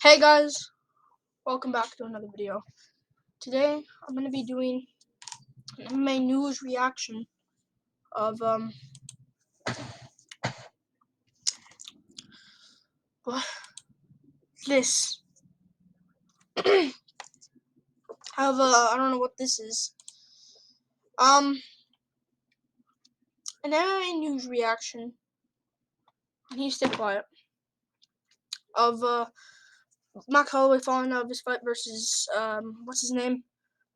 Hey guys, welcome back to another video. Today I'm going to be doing an MMA news reaction of what this I don't know what this is. An MMA news reaction. And you stay quiet. Of Max Holloway falling out of his fight versus what's his name?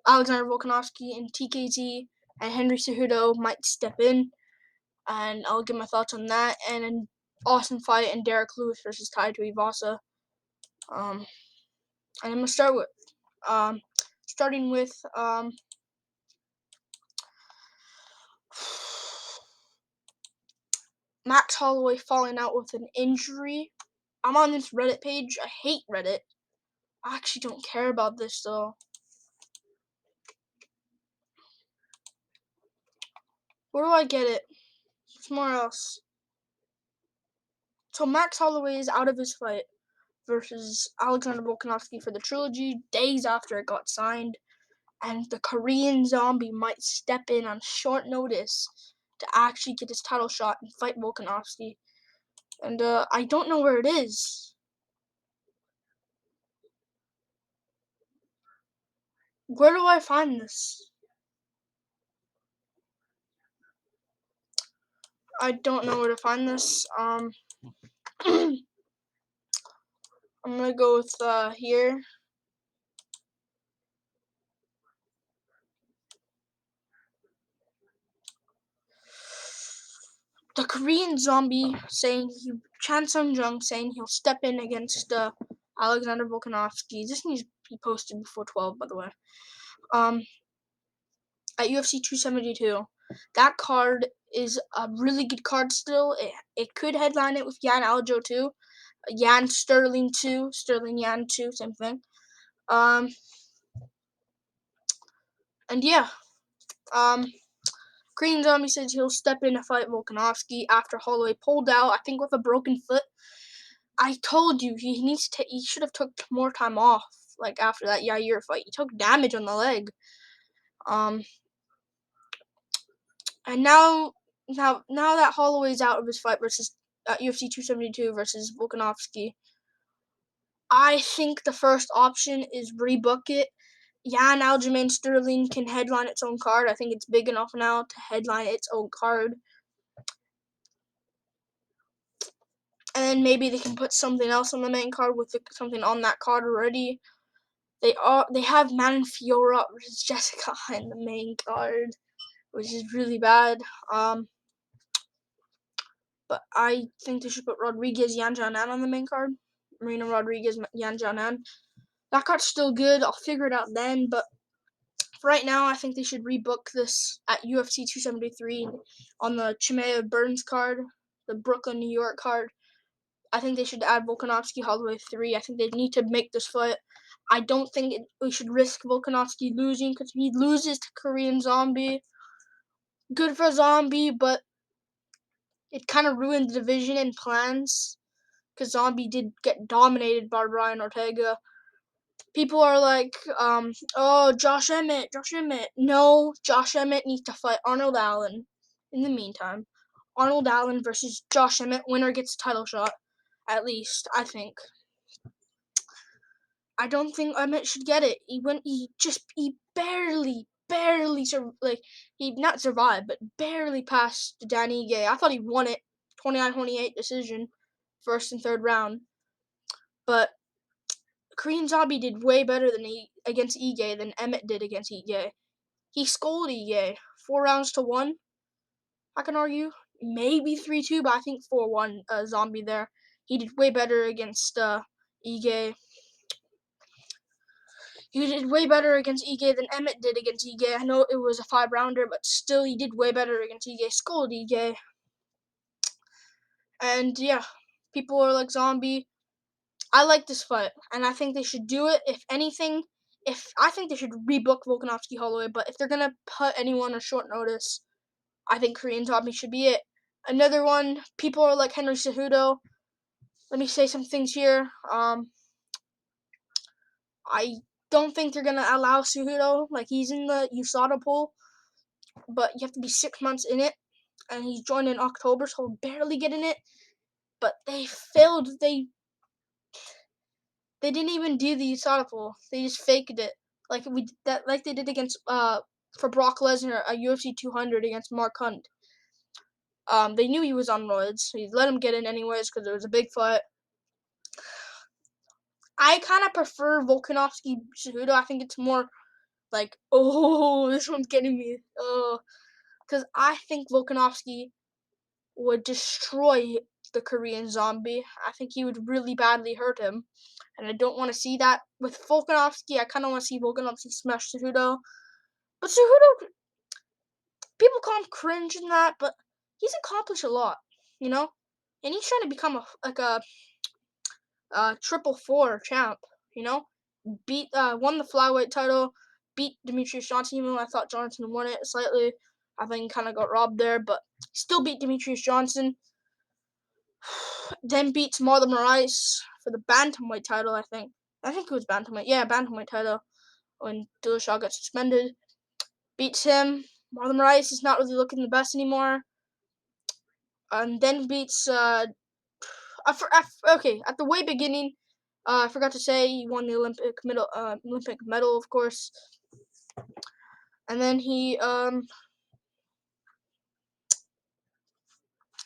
Alexander Volkanovski, and TKT and Henry Cejudo might step in, and I'll give my thoughts on that, and an awesome fight and Derek Lewis versus Tuivasa. And I'm gonna start with starting with Max Holloway falling out with an injury. I'm on this Reddit page. I hate Reddit. I actually don't care about this though. Where do I get it? Somewhere else. So Max Holloway is out of his fight versus Alexander Volkanovski for the trilogy days after it got signed, and the Korean Zombie might step in on short notice to actually get his title shot and fight Volkanovski. And I don't know where it is. Where do I find this? I don't know where to find this. I'm gonna go with here. The Korean Zombie saying Chan Sung Jung saying he'll step in against Alexander Volkanovski. This needs to be posted before 12, by the way. At UFC 272, that card is a really good card still. It could headline it with Yan Aljo too, Yan Sterling too, Sterling Yan too, same thing. And yeah, Korean Zombie says he'll step in to fight Volkanovski after Holloway pulled out, I think with a broken foot. I told you he should have took more time off, like after that Yair fight. He took damage on the leg. And now that Holloway's out of his fight versus UFC 272 versus Volkanovski, I think the first option is rebook it. Yan Aljamain Sterling can headline its own card. I think it's big enough now to headline its own card. And then maybe they can put something else on the main card with something on that card already. They have Manon Fiorot versus Jessica in the main card, which is really bad. But I think they should put Rodriguez Yan Jianan on the main card. Marina Rodriguez Yan Jianan. That card's still good. I'll figure it out then. But for right now, I think they should rebook this at UFC 273 on the Chimaev Burns card, the Brooklyn New York card. I think they should add Volkanovski Holloway 3. I think they need to make this fight. I don't think we should risk Volkanovski losing, because if he loses to Korean Zombie, good for Zombie, but it kind of ruined the division and plans, because Zombie did get dominated by Brian Ortega. People are like, oh, Josh Emmett. No, Josh Emmett needs to fight Arnold Allen. In the meantime, Arnold Allen versus Josh Emmett, winner gets a title shot. At least, I think. I don't think Emmett should get it. He barely he not survived, but barely passed Danny Ige. I thought he won it, 29-28 decision, first and third round. But Korean Zombie did way better against Ige than Emmett did against Ige. He scolded Ige 4 rounds to 1. I can argue maybe 3-2, but I think 4-1 Zombie there. He did way better against Ige. He did way better against Ige than Emmett did against Ige. I know it was a 5-rounder, but still he did way better against Ige. Scolded Ige. And yeah, people are like, Zombie. I like this fight, and I think they should do it. If anything, I think they should rebook Volkanovski Holloway, but if they're gonna put anyone on short notice, I think Korean Zombie should be it. Another one, people are like Henry Cejudo. Let me say some things here. I don't think they're gonna allow Cejudo. Like, he's in the USADA pool, but you have to be 6 months in it, and he's joined in October, so he'll barely get in it. But they failed. They didn't even do the USADA pool. They just faked it, like they did against for Brock Lesnar at UFC 200 against Mark Hunt. They knew he was on roids, so you let him get in anyways because it was a big fight. I kind of prefer Volkanovski Cejudo. I think it's more like, oh, this one's getting me. Oh, because I think Volkanovski would destroy the Korean Zombie. I think he would really badly hurt him, and I don't want to see that with Volkanovski. I kind of want to see Volkanovski smash Cejudo, but Cejudo, people call him cringe and that, but he's accomplished a lot, you know, and he's trying to become a triple four champ, you know, won the flyweight title, beat Demetrius Johnson, even though I thought Johnson won it slightly. I think he kind of got robbed there, but still beat Demetrius Johnson. Then beats Marlon Moraes for the bantamweight title, I think. I think it was bantamweight. Yeah, bantamweight title when Dillashaw got suspended. Beats him. Marlon Moraes is not really looking the best anymore. And then beats okay, at the way beginning, I forgot to say he won the Olympic medal, of course. And then he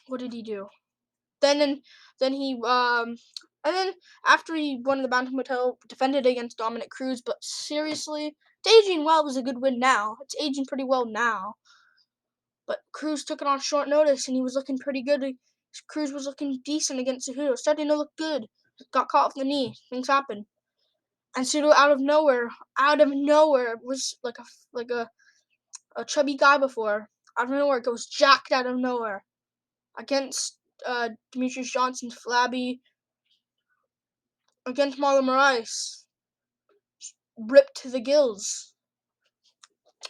what did he do? Then he and then after he won the bantamweight title, defended against Dominic Cruz. But seriously, it's aging well. It was a good win now. It's aging pretty well now. But Cruz took it on short notice, and he was looking pretty good. Cruz was looking decent against Cejudo, starting to look good. Got caught off the knee. Things happen. And Cejudo out of nowhere was like a chubby guy before. Out of nowhere, goes jacked out of nowhere against Demetrius Johnson, flabby, against Marlon Moraes, ripped to the gills.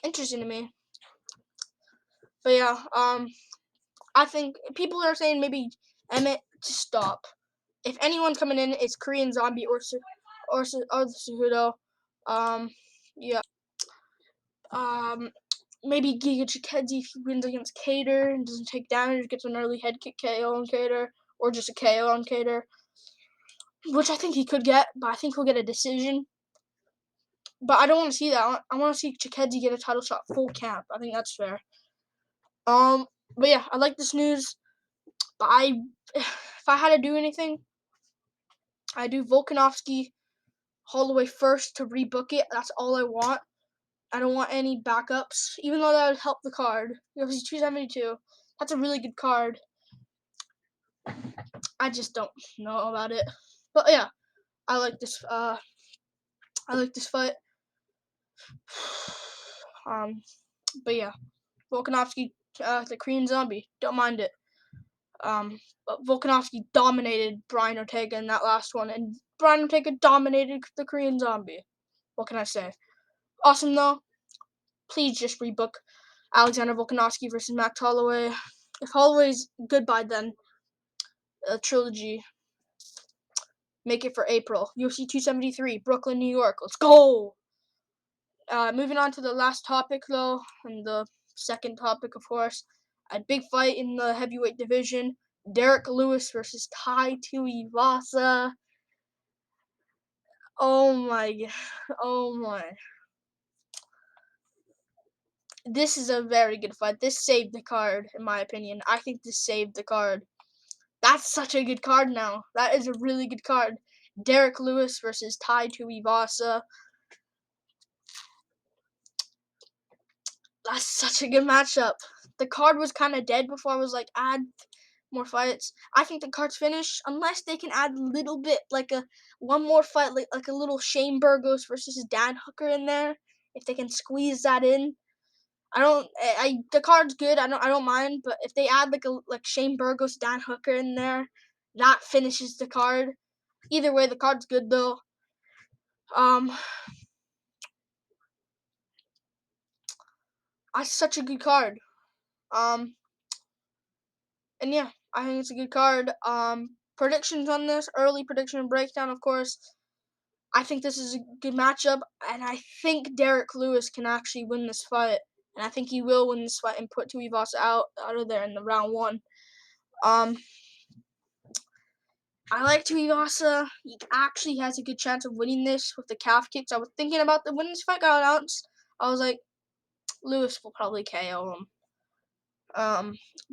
Interesting to me. But yeah, I think people are saying maybe Emmett to stop. If anyone's coming in, it's Korean Zombie or Cejudo. Yeah. Maybe Giga Chikadze if he wins against Cater and doesn't take damage, gets an early head kick KO on Cater, or just a KO on Cater, which I think he could get, but I think he'll get a decision. But I don't want to see that. I want to see Chikadze get a title shot full camp. I think that's fair. But yeah, I like this news. But if I had to do anything, I do Volkanovski, Holloway first to rebook it. That's all I want. I don't want any backups, even though that would help the card. UFC 272. That's a really good card. I just don't know about it. But yeah, I like this. I like this fight. But yeah, Volkanovski, the Korean Zombie. Don't mind it. But Volkanovski dominated Brian Ortega in that last one, and Brian Ortega dominated the Korean Zombie. What can I say? Awesome though. Please just rebook Alexander Volkanovski versus Max Holloway. If Holloway's good by then, a trilogy. Make it for April. UFC 273, Brooklyn, New York. Let's go! Moving on to the last topic, though, and the second topic, of course. A big fight in the heavyweight division. Derek Lewis versus Tuivasa. Oh my god. Oh my. This is a very good fight. This saved the card, in my opinion. I think this saved the card. That's such a good card now. That is a really good card. Derek Lewis versus Tuivasa. That's such a good matchup. The card was kind of dead before I was like, add more fights. I think the card's finished unless they can add a little bit, like one more fight, like a little Shane Burgos versus Dan Hooker in there. If they can squeeze that in, the card's good. I don't mind, but if they add like Shane Burgos, Dan Hooker in there, that finishes the card. Either way, the card's good though. It's such a good card. And yeah, I think it's a good card. Predictions on this, early prediction and breakdown, of course. I think this is a good matchup, and I think Derek Lewis can actually win this fight, and I think he will win this fight and put Tuivasa out of there in the round 1. I like Tuivasa. He actually has a good chance of winning this with the calf kicks. I was thinking about when this fight got announced. I was like, Lewis will probably KO him.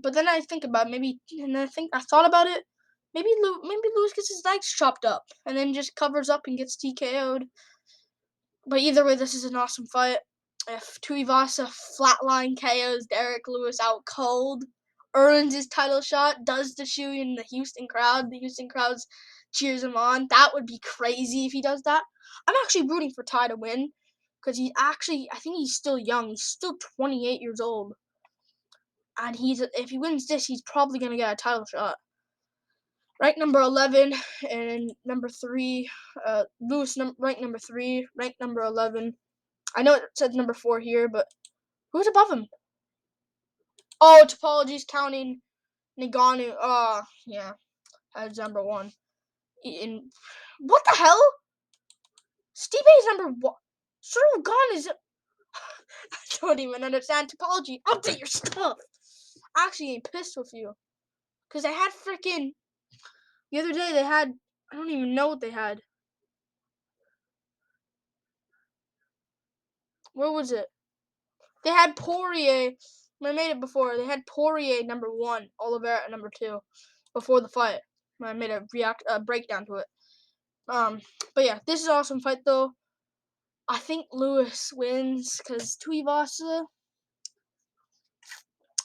But then I think about I thought about it. Maybe Lewis gets his legs chopped up and then just covers up and gets TKO'd. But either way, this is an awesome fight. If Tuivasa flatline KOs Derek Lewis out cold, earns his title shot, does the shoe in the Houston crowd cheers him on. That would be crazy if he does that. I'm actually rooting for Ty to win because I think he's still young. He's still 28 years old. And if he wins this, he's probably going to get a title shot. Ranked number 11 and number 3, Lewis ranked number 3, ranked number 11. I know it says number 4 here, but who's above him? Oh, Topology's counting Nagano. Yeah, as number 1. What the hell? Stipe's number 1. Cyril Gane is. I don't even understand Topology. Update your stuff. Actually, ain't pissed with you, cause they had freaking. The other day they had. I don't even know what they had. Where was it? They had Poirier. I made it before. They had Poirier number 1, Oliveira number 2, before the fight. I made a breakdown to it. But yeah, this is an awesome fight though. I think Lewis wins because Tuivasa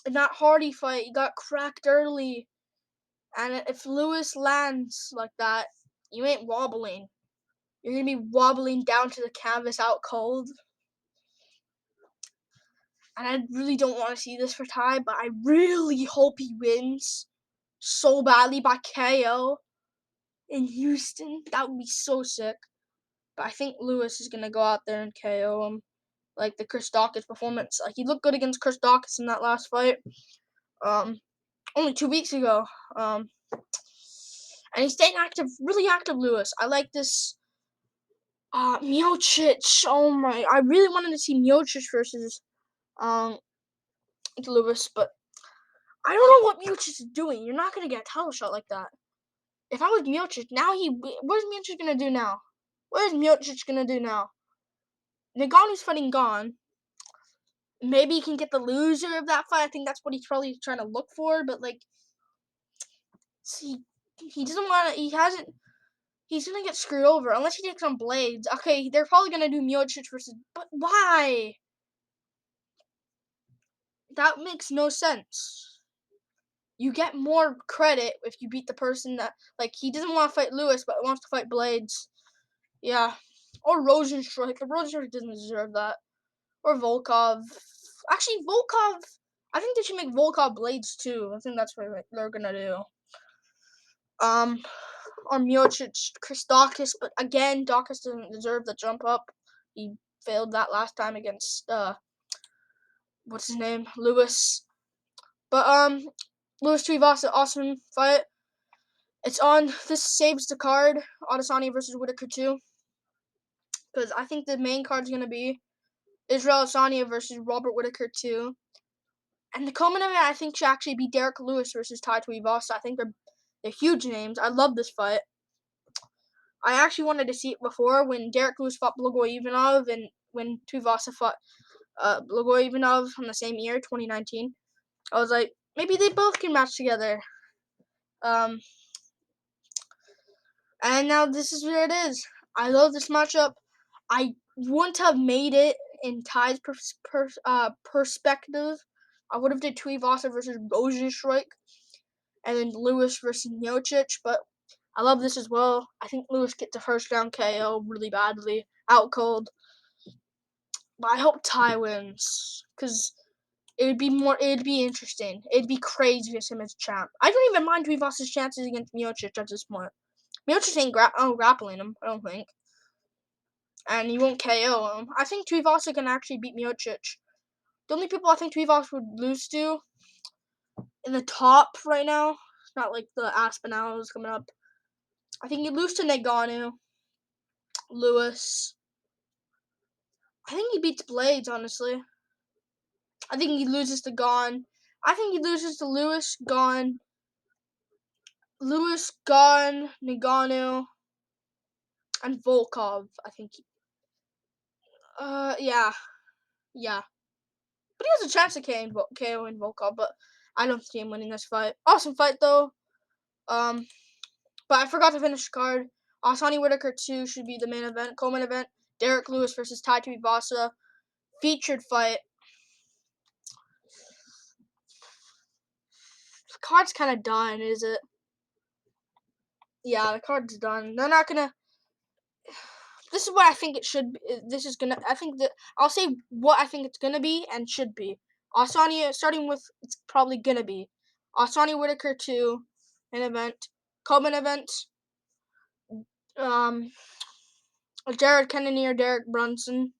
in that Hardy fight, he got cracked early, and if Lewis lands like that, you ain't wobbling. You're gonna be wobbling down to the canvas out cold. And I really don't want to see this for Ty, but I really hope he wins so badly by KO in Houston. That would be so sick. But I think Lewis is going to go out there and KO him. Like the Chris Dawkins performance. Like he looked good against Chris Dawkins in that last fight. Only 2 weeks ago. And he's staying active, really active, Lewis. I like this. Miocic. Oh my. I really wanted to see Miocic versus Lewis, but I don't know what Miocic is doing. You're not going to get a title shot like that. If I was Miocic, what is Miocic going to do now? What is Miocic going to do now? Nagano's fighting Gane. Maybe he can get the loser of that fight. I think that's what he's probably trying to look for. But, like, he doesn't want to, he's going to get screwed over unless he takes on Blades. Okay, they're probably going to do Miocic versus, but why? That makes no sense. You get more credit if you beat the person that, like, he doesn't want to fight Lewis, but wants to fight Blades. Yeah. Or Rosenstruik. Rosenstruik doesn't deserve that. Or Volkov. Actually, Volkov, I think they should make Volkov Blades too. I think that's what they're gonna do. Or Miocic, Chris Dawkins, but again, Dawkins doesn't deserve the jump up. He failed that last time against what's his name? Lewis. But Lewis Tuivasa, awesome fight. It's on. This saves the card. Adesanya versus Whitaker 2. Because I think the main card's gonna be Israel Adesanya versus Robert Whitaker 2. And the co-main event, I think, should actually be Derek Lewis versus Tai Tuivasa. I think they're huge names. I love this fight. I actually wanted to see it before when Derek Lewis fought Blagoy Ivanov and when Tuivasa fought Blagoy Ivanov in the same year, 2019. I was like, maybe they both can match together. And now this is where it is. I love this matchup. I wouldn't have made it in Ty's perspective. I would have did Tuivasa versus Rosenstruik, and then Lewis versus Miocic, but I love this as well. I think Lewis gets a first round KO really badly, out cold. But I hope Ty wins, because it'd be interesting. It'd be crazy with him as champ. I don't even mind Tuivasa's chances against Miocic at this point. Miocic ain't grappling him, I don't think. And he won't KO him. I think Tuivasa can actually beat Miocic. The only people I think Tuivasa would lose to in the top right now, not like the Aspinalls coming up. I think he'd lose to Nagano. Lewis. I think he beats Blades, honestly. I think he loses to Gone. I think he loses to Lewis, Gone, Nagano, and Volkov. I think. Yeah. But he has a chance of KOing Volkov, but I don't see him winning this fight. Awesome fight, though. But I forgot to finish the card. Asani Whitaker 2 should be the main event. Co-main event, Derek Lewis versus Tai Tuivasa. Featured fight. The card's kind of done, is it? Yeah, the card's done. They're not gonna. This is what I think it should be. I think that I'll say what I think it's gonna be and should be. Asani, starting with it's probably gonna be Asani Whitaker 2 main event. Co-main event. Jared Kennedy or Derek Brunson.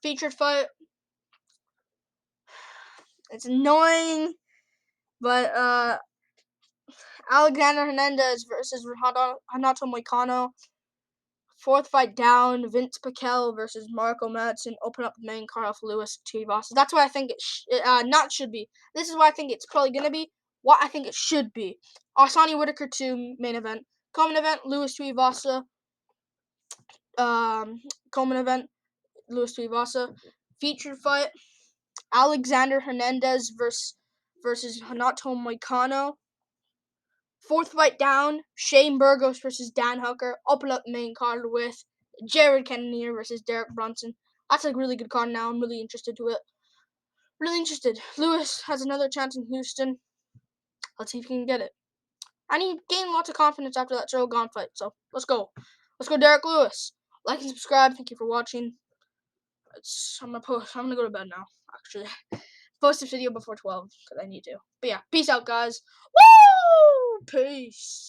Featured fight. It's annoying, but Alexander Hernandez versus Renato Moicano. Fourth fight down, Vince Piquel versus Marco Madsen. Open up the main card off Lewis Tuivasa. That's what I think it should be. This is what I think it's probably going to be. What I think it should be. Asani Whitaker 2 main event. Co-main event, Lewis Tuivasa. Co-main event, Lewis Tuivasa. Featured fight, Alexander Hernandez versus Renato Moicano. Fourth fight down, Shane Burgos versus Dan Hooker. Open up the main card with Jared Cannonier versus Derek Brunson. That's a really good card now. I'm really interested to it. Really interested. Lewis has another chance in Houston. Let's see if he can get it. And he gained lots of confidence after that Cyril Gane fight. So let's go. Let's go, Derek Lewis. Like and subscribe. Thank you for watching. I'm gonna go to bed now, actually. Post this video before 12 because I need to. But yeah, peace out, guys. Woo! Peace.